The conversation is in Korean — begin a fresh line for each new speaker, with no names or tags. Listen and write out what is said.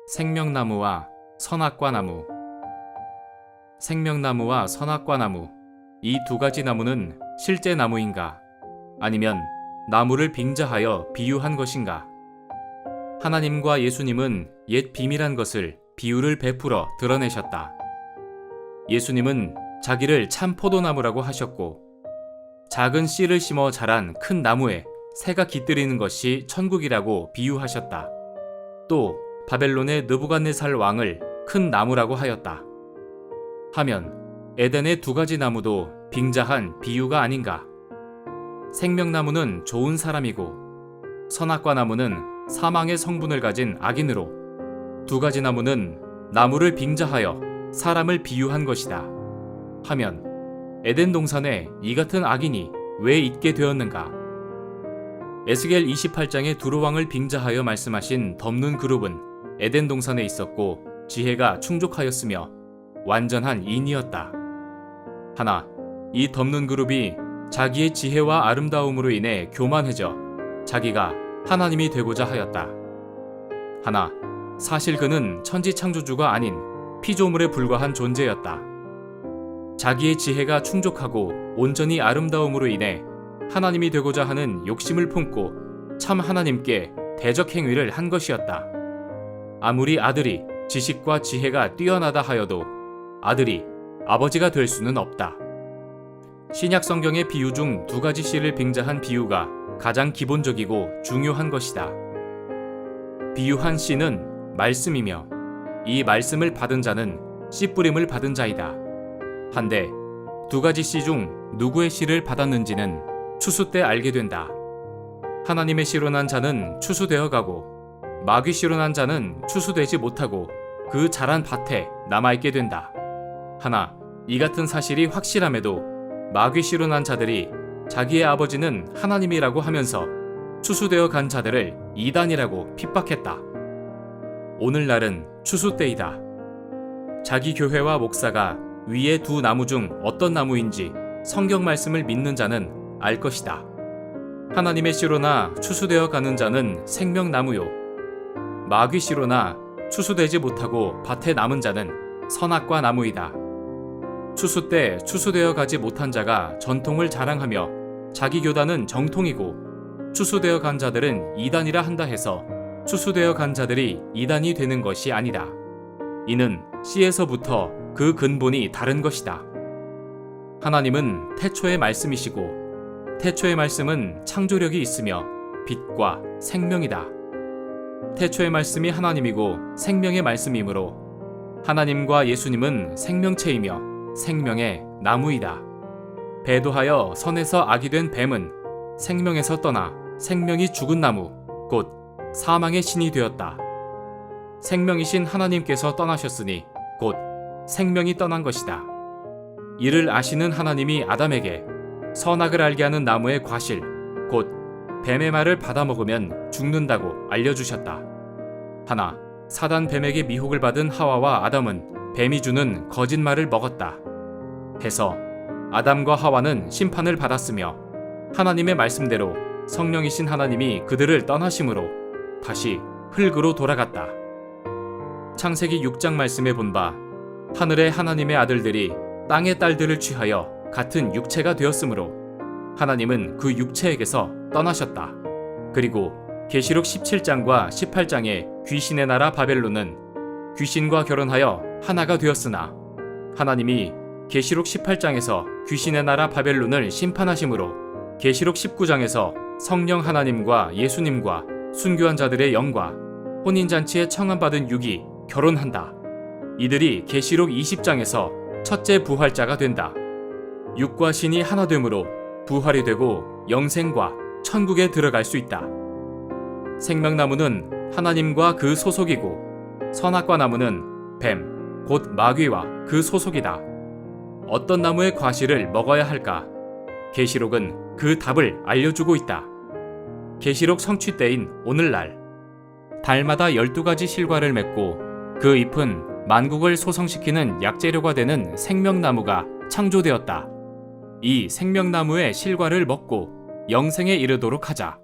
생명나무와 선악과 나무. 생명나무와 선악과 나무, 이 두 가지 나무는 실제 나무인가? 아니면 나무를 빙자하여 비유한 것인가? 하나님과 예수님은 옛 비밀한 것을 비유를 베풀어 드러내셨다. 예수님은 자기를 참 포도나무라고 하셨고, 작은 씨를 심어 자란 큰 나무에 새가 깃들이는 것이 천국이라고 비유하셨다. 또 바벨론의 느부갓네살 왕을 큰 나무라고 하였다. 하면 에덴의 두 가지 나무도 빙자한 비유가 아닌가? 생명나무는 좋은 사람이고, 선악과 나무는 사망의 성분을 가진 악인으로, 두 가지 나무는 나무를 빙자하여 사람을 비유한 것이다. 하면 에덴 동산에 이 같은 악인이 왜 있게 되었는가? 에스겔 28장에 두루왕을 빙자하여 말씀하신 덮는 그룹은 에덴 동산에 있었고 지혜가 충족하였으며 완전한 인이었다. 하나, 이 덮는 그룹이 자기의 지혜와 아름다움으로 인해 교만해져 자기가 하나님이 되고자 하였다. 하나, 사실 그는 천지창조주가 아닌 피조물에 불과한 존재였다. 자기의 지혜가 충족하고 온전히 아름다움으로 인해 하나님이 되고자 하는 욕심을 품고 참 하나님께 대적 행위를 한 것이었다. 아무리 아들이 지식과 지혜가 뛰어나다 하여도 아들이 아버지가 될 수는 없다. 신약 성경의 비유 중 두 가지 씨를 빙자한 비유가 가장 기본적이고 중요한 것이다. 비유한 씨는 말씀이며 이 말씀을 받은 자는 씨 뿌림을 받은 자이다. 한데 두 가지 씨 중 누구의 씨를 받았는지는 추수 때 알게 된다. 하나님의 씨로 난 자는 추수되어 가고 마귀 씨로 난 자는 추수되지 못하고 그 자란 밭에 남아있게 된다. 하나, 이 같은 사실이 확실함에도 마귀 씨로 난 자들이 자기의 아버지는 하나님이라고 하면서 추수되어 간 자들을 이단이라고 핍박했다. 오늘날은 추수 때이다. 자기 교회와 목사가 위의 두 나무 중 어떤 나무인지 성경 말씀을 믿는 자는 알 것이다. 하나님의 씨로나 추수되어 가는 자는 생명나무요, 마귀 씨로나 추수되지 못하고 밭에 남은 자는 선악과 나무이다. 추수 때 추수되어 가지 못한 자가 전통을 자랑하며 자기 교단은 정통이고 추수되어 간 자들은 이단이라 한다 해서 추수되어 간 자들이 이단이 되는 것이 아니다. 이는 씨에서부터 그 근본이 다른 것이다. 하나님은 태초의 말씀이시고 태초의 말씀은 창조력이 있으며 빛과 생명이다. 태초의 말씀이 하나님이고 생명의 말씀이므로 하나님과 예수님은 생명체이며 생명의 나무이다. 배도하여 선에서 악이 된 뱀은 생명에서 떠나 생명이 죽은 나무, 곧 사망의 신이 되었다. 생명이신 하나님께서 떠나셨으니 곧 생명이 떠난 것이다. 이를 아시는 하나님이 아담에게 선악을 알게 하는 나무의 과실, 곧 뱀의 말을 받아먹으면 죽는다고 알려주셨다. 하나, 사단 뱀에게 미혹을 받은 하와와 아담은 뱀이 주는 거짓말을 먹었다. 해서 아담과 하와는 심판을 받았으며 하나님의 말씀대로 성령이신 하나님이 그들을 떠나심으로 다시 흙으로 돌아갔다. 창세기 6장 말씀에 본 바 하늘의 하나님의 아들들이 땅의 딸들을 취하여 같은 육체가 되었으므로 하나님은 그 육체에게서 떠나셨다. 그리고 계시록 17장과 18장의 귀신의 나라 바벨론은 귀신과 결혼하여 하나가 되었으나 하나님이 계시록 18장에서 귀신의 나라 바벨론을 심판하심으로 계시록 19장에서 성령 하나님과 예수님과 순교한 자들의 영과 혼인잔치에 청함받은 육이 결혼한다. 이들이 계시록 20장에서 첫째 부활자가 된다. 육과 신이 하나 되므로 부활이 되고 영생과 천국에 들어갈 수 있다. 생명나무는 하나님과 그 소속이고 선악과 나무는 뱀, 곧 마귀와 그 소속이다. 어떤 나무의 과실을 먹어야 할까? 계시록은 그 답을 알려주고 있다. 계시록 성취 때인 오늘날 달마다 12가지 실과를 맺고 그 잎은 만국을 소성시키는 약재료가 되는 생명나무가 창조되었다. 이 생명나무의 실과를 먹고 영생에 이르도록 하자.